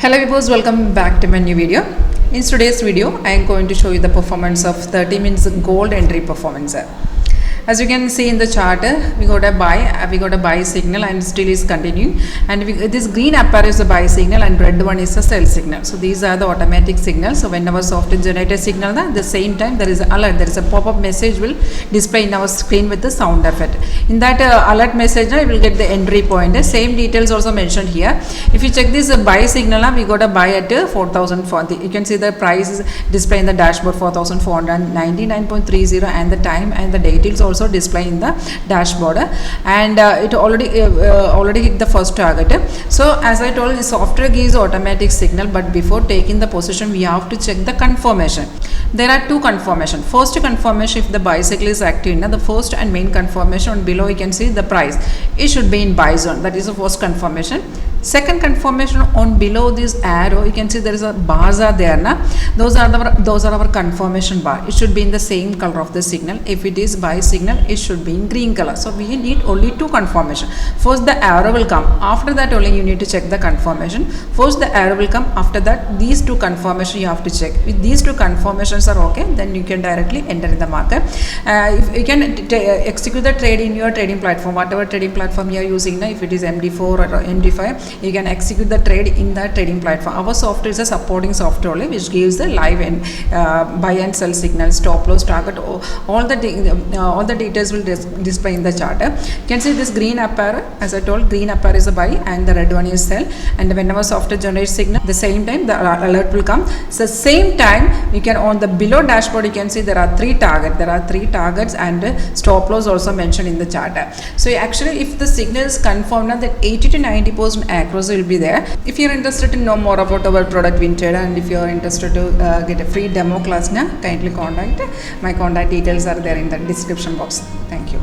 Hello viewers, welcome back to my new video. In today's video, I am going to show you the performance of 30 minutes gold entry performance. As you can see in the chart, we got a buy signal and still is continuing, and this green appear is a buy signal and red one is a sell signal. So these are the automatic signals. So whenever software generated signal, at the same time there is an alert, there is a pop-up message will display in our screen with the sound effect. In that alert message, we will get the entry point. Same details also mentioned here. If you check this buy signal, we got a buy at 4,040. You can see the price is displayed in the dashboard 4,499.30, and the time and the date is also display in the dashboard, and it already hit the first target. So as I told, the software gives automatic signal, but before taking the position we have to check the confirmation. There are two confirmation. First confirmation, if the buy signal is active, the first and main confirmation below you can see the price, it should be in buy zone. That is the first confirmation. Second confirmation, on below this arrow you can see there is a bars are there na? Those are our confirmation bar. It should be in the same color of the signal. If it is buy signal, it should be in green color. So we need only two confirmation. First the arrow will come, after that only you need to check the confirmation. First the arrow will come, after that these two confirmation you have to check. If these two confirmations are okay, then you can directly enter in the market. If you can execute the trade in your trading platform, whatever trading platform you are using now, if it is MD4 or MD5, you can execute the trade in that trading platform. Our software is a supporting software only, which gives the live and buy and sell signals, stop loss, target, all the details will display in the chart. You can see this green appear, as I told, green appear is a buy and the red one is sell, and whenever software generates signal, the same time the alert will come. So same time you can, on the below dashboard you can see there are three targets and stop loss also mentioned in the chart. So actually if the signal is confirmed, that 80 to 90% accuracy will be there. If you are interested to know more about our product WinTrader, and if you are interested to get a free demo class, kindly contact. My contact details are there in the description box. Thank you.